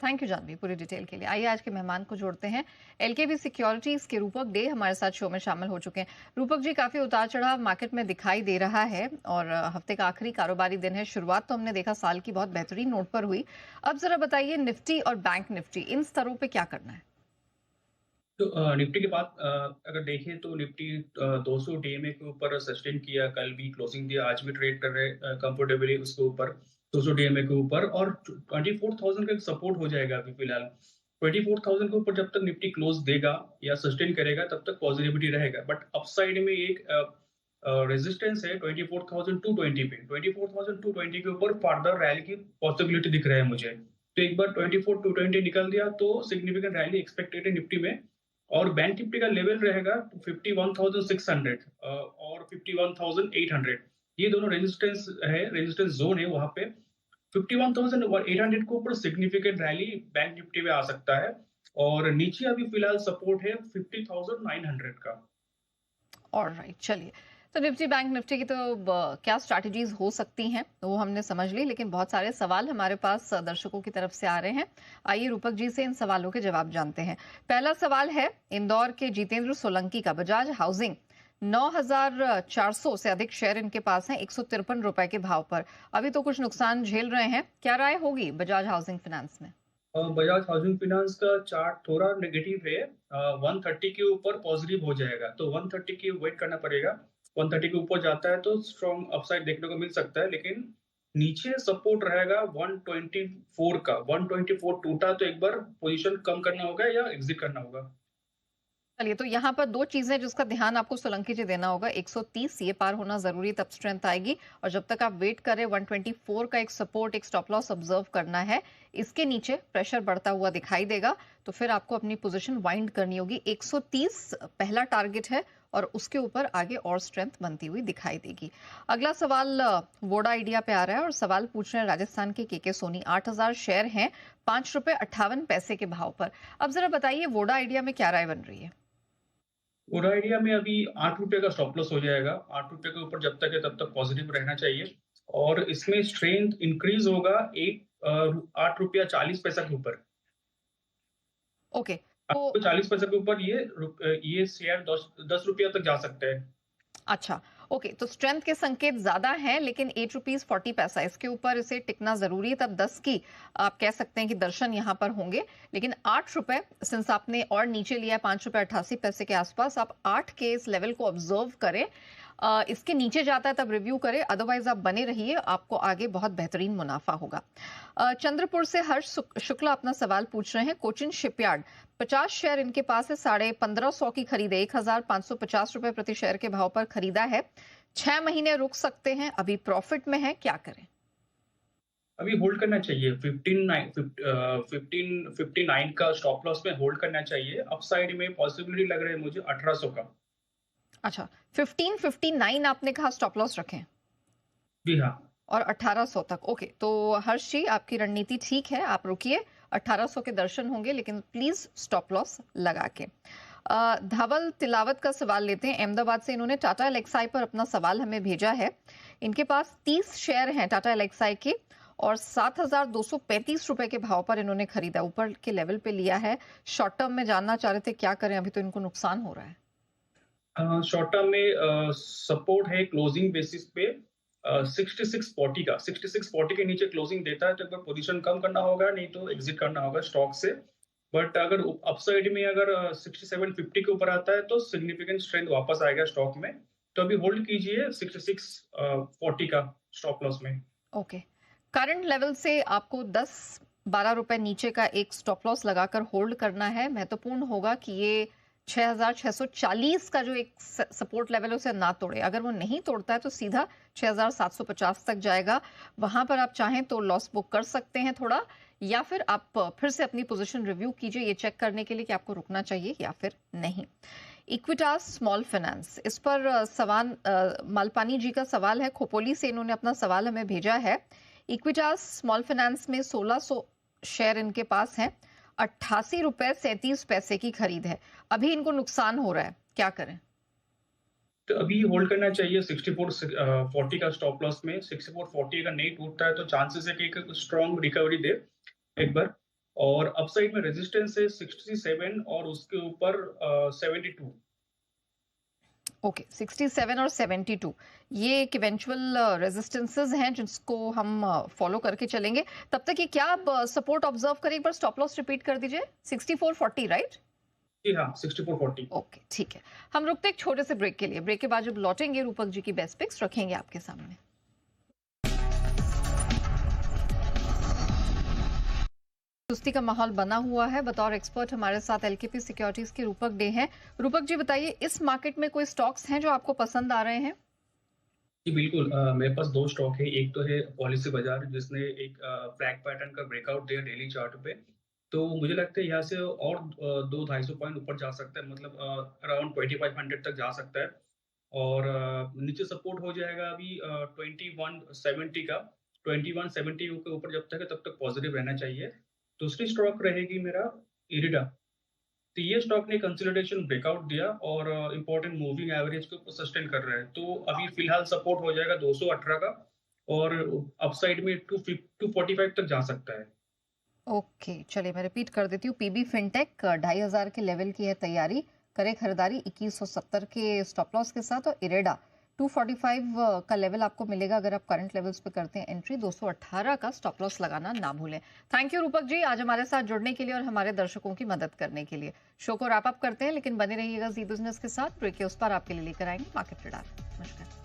Thank you Janvi पूरी detail के लिए। आइए आज के मेहमान को जोड़ते हैं। एलकेवी सिक्योरिटीज के रूपक डे हमारे साथ शो में शामिल हो चुके हैं। रूपक जी, काफी उतार चढ़ाव मार्केट में दिखाई दे रहा है और हफ्ते का आखिरी कारोबारी दिन है। शुरुआत तो हमने देखा साल की बहुत बेहतरीन नोट पर हुई। अब जरा बताइए, निफ्टी और बैंक निफ्टी इन स्तरों पे क्या करना है? तो निफ्टी के बाद अगर देखें तो निफ्टी 200 डीएमए के ऊपर सस्टेन किया, कल भी क्लोजिंग दिया, आज भी ट्रेड कर रहे कंफर्टेबली उसके ऊपर 200 डीएमए के ऊपर, और 24,000 का एक सपोर्ट हो जाएगा अभी फिलहाल। 24,000 के ऊपर जब तक निफ्टी क्लोज देगा या सस्टेन करेगा तब तक पॉजिटिविटी रहेगा, बट अपसाइड में एक रेजिस्टेंस है 24,220 पे। 24,220 के ऊपर फर्दर रैली की पॉसिबिलिटी दिख रहा है मुझे। तो एक बार 24,220 निकल दिया तो सिग्निफिकेंट रैली एक्सपेक्टेड है निफ्टी में। और बैंक निफ्टी का लेवल रहेगा 51,600 और 51,800। ये दोनों रेजिस्टेंस है, रेजिस्टेंस जोन है वहां पे। 51,800 के ऊपर सिग्निफिकेंट रैली बैंक निफ्टी में आ सकता है, और नीचे अभी फिलहाल सपोर्ट है 50,900 का। ऑलराइट, चलिए। तो निफ्टी बैंक निफ्टी की तो क्या स्ट्रैटेजीज हो सकती हैं तो वो हमने समझ ली, लेकिन बहुत सारे सवाल हमारे पास दर्शकों की तरफ से आ रहे हैं। आइए रूपक जी से इन सवालों के जवाब जानते हैं। पहला सवाल है इंदौर के जितेंद्र सोलंकी का। बजाज हाउसिंग 9,400 से अधिक शेयर इनके पास हैं 153 रुपए के भाव पर। अभी तो कुछ नुकसान झेल रहे हैं, क्या राय होगी बजाज हाउसिंग फाइनेंस में? बजाज हाउसिंग फाइनेंस का चार्ट थोड़ा नेगेटिव है। 130 के ऊपर पॉजिटिव हो जाएगा तो 130 की वेट करना पड़ेगा। 130 के ऊपर जाता है तो स्ट्रॉन्ग अपसाइड देखने को मिल सकता है, लेकिन नीचे सपोर्ट रहेगा 124 का। 124 टूटा तो एक बार पोजीशन कम करना होगा या एग्जिट करना होगा। चलिए, तो यहाँ पर दो चीजें जिसका ध्यान आपको सोलंकी जी देना होगा। 130 ये पार होना जरूरी, तब स्ट्रेंथ आएगी। और जब तक आप वेट करें, 124 का एक सपोर्ट, एक स्टॉप लॉस ऑब्जर्व करना है। इसके नीचे प्रेशर बढ़ता हुआ दिखाई देगा तो फिर आपको अपनी पोजीशन वाइंड करनी होगी। 130 पहला टारगेट है और उसके ऊपर आगे और स्ट्रेंथ बनती हुई दिखाई देगी। अगला सवाल वोडा आइडिया पे आ रहा है और सवाल पूछ रहे हैं राजस्थान के सोनी। 8,000 शेयर हैं 5 रुपए 58 पैसे के भाव पर। अब जरा बताइए, वोडा आइडिया में क्या राय बन रही है? और आइडिया में अभी 8 रुपए का स्टॉप लॉस हो जाएगा। 8 रुपए के ऊपर जब तक है तब तक पॉजिटिव रहना चाहिए, और इसमें स्ट्रेंथ इंक्रीज होगा 8 रुपया 40 पैसा के ऊपर। ओके, तो आपको 40 पैसे के ऊपर ये शेयर 10 रुपया तक जा सकता है। अच्छा, ओके, तो स्ट्रेंथ के संकेत ज्यादा हैं, लेकिन 8 रुपीज 40 पैसा इसके ऊपर इसे टिकना जरूरी है। तब 10 की आप कह सकते हैं कि दर्शन यहाँ पर होंगे। लेकिन 8 रुपए, सिंस आपने और नीचे लिया है 5 रुपए 88 पैसे के आसपास, आप 8 के इस लेवल को ऑब्जर्व करें। इसके नीचे जाता है तब रिव्यू करें, अदरवाइज आप बने रहिए, आपको आगे बहुत बेहतरीन मुनाफा होगा। चंद्रपुर से हर्ष शुक्ला अपना सवाल पूछ रहे हैं। कोचिन शिपयार्ड 50 शेयर इनके पास है, 1550 की खरीदे, 1,550 रुपए प्रति शेयर के भाव पर खरीदा है। 6 महीने रुक सकते हैं, अभी प्रॉफिट में है, क्या करें? अभी होल्ड करना चाहिए। 59 का स्टॉप लॉस में होल्ड करना चाहिए। अपसाइड में पॉसिबिलिटी लग रहा है मुझे 1800 का। अच्छा, 1559 आपने कहा स्टॉप लॉस रखें जी हाँ। और 1800 तक। ओके, तो हर्ष जी, आपकी रणनीति ठीक है, आप रुकिए। 1800 के दर्शन होंगे, लेकिन प्लीज स्टॉप लॉस लगा के। धवल तिलावत का सवाल लेते हैं अहमदाबाद से। इन्होंने टाटा एलेक्साई पर अपना सवाल हमें भेजा है। इनके पास 30 शेयर हैं टाटा एलेक्साई के और 7,235 रुपए के भाव पर इन्होंने खरीदा, ऊपर के लेवल पे लिया है। शॉर्ट टर्म में जानना चाह रहे थे क्या करें, अभी तो इनको नुकसान हो रहा है। शॉर्ट टर्म में सपोर्ट है क्लोजिंग बेसिस पे 6640 का। 6640 के नीचे क्लोजिंग देता है तो एक बार पोजीशन कम करना होगा, नहीं तो एग्जिट करना होगा स्टॉक से। बट अगर अपसाइड में अगर 6750 के ऊपर आता है तो सिग्निफिकेंट स्ट्रेंथ वापस आएगा स्टॉक में। तो अभी होल्ड कीजिए 6640 का स्टॉप लॉस में। ओके, करंट लेवल से आपको 10-12 रुपए नीचे का एक स्टॉप लॉस लगाकर होल्ड करना है। महत्वपूर्ण होगा कि ये 6,640 का जो एक सपोर्ट लेवल है उसे ना तोड़े। अगर वो नहीं तोड़ता है तो सीधा 6,750 तक जाएगा। वहां पर आप चाहें तो लॉस बुक कर सकते हैं थोड़ा, या फिर आप फिर से अपनी पोजीशन रिव्यू कीजिए ये चेक करने के लिए कि आपको रुकना चाहिए या फिर नहीं। इक्विटास स्मॉल फाइनेंस, इस पर सवाल मालपानी जी का सवाल है, खोपोली से इन्होंने अपना सवाल हमें भेजा है। इक्विटास स्मॉल फाइनेंस में 1,600 शेयर इनके पास हैं, 88 रुपए 37 पैसे की खरीद है। अभी इनको नुकसान हो रहा है, क्या करें? तो अभी होल्ड करना चाहिए 6440 का स्टॉप लॉस में। 6440 अगर नहीं टूटता है तो चांसेस है कि एक स्ट्रॉन्ग रिकवरी दे एक बार। और अपसाइड में रेजिस्टेंस है 67 और उसके ऊपर 72। ओके, 67 और 72 ये एक इवेंचुअल रेजिस्टेंसेस हैं जिसको हम फॉलो करके चलेंगे। तब तक ये क्या आप सपोर्ट ऑब्जर्व करें, एक बार स्टॉप लॉस रिपीट कर दीजिए। 6440 राइट? जी हाँ, 6440। ओके, ठीक है। हम रुकते हैं एक छोटे से ब्रेक के लिए। ब्रेक के बाद जब लौटेंगे रूपक जी की बेस्ट पिक्स रखेंगे आपके सामने। सुस्ती का माहौल बना हुआ है। बतौर एक्सपर्ट हमारे साथ एलकेपी सिक्योरिटीज के रूपक डे हैं। रूपक जी बताइए, इस मार्केट में कोई स्टॉक्स हैं जो आपको पसंद आ रहे हैं? जी बिल्कुल, मेरे पास 2 स्टॉक है। एक तो है पॉलिसी बाज़ार जिसने एक फ्लैग पैटर्न का ब्रेकआउट दिया डेली चार्ट पे। तो मुझे लगता है यहाँ से और 2-250 पॉइंट ऊपर जा सकता है, मतलब अराउंड 2500 तक जा सकता है। और नीचे सपोर्ट हो जाएगा अभी 2170 का। 2170 के ऊपर जब तक है तब तक पॉजिटिव रहना चाहिए। दूसरी स्टॉक रहेगी मेरा इरिडा। तो ये स्टॉक ने कंसोलिडेशन ब्रेकआउट दिया और इंपॉर्टेंट मूविंग एवरेज को सस्टेन कर रहा है। तो अभी फिलहाल सपोर्ट हो जाएगा 218 का और अपसाइड में 245 तक जा सकता है। ओके, चलिए मैं रिपीट कर देती हूँ। पीबी फिनटेक 2500 के लेवल की है तैयारी, करे खरीदारी 2170 के स्टॉप लॉस के साथ। और इरेडा 245 का लेवल आपको मिलेगा अगर आप करंट लेवल्स पे करते हैं एंट्री। 218 का स्टॉप लॉस लगाना ना भूलें। थैंक यू रूपक जी आज हमारे साथ जुड़ने के लिए और हमारे दर्शकों की मदद करने के लिए। शो को रैप अप करते हैं, लेकिन बने रहिएगा जी बिजनेस के साथ। ब्रेक के उस पर आपके लिए लेकर आएंगे मार्केट रडार। नमस्कार।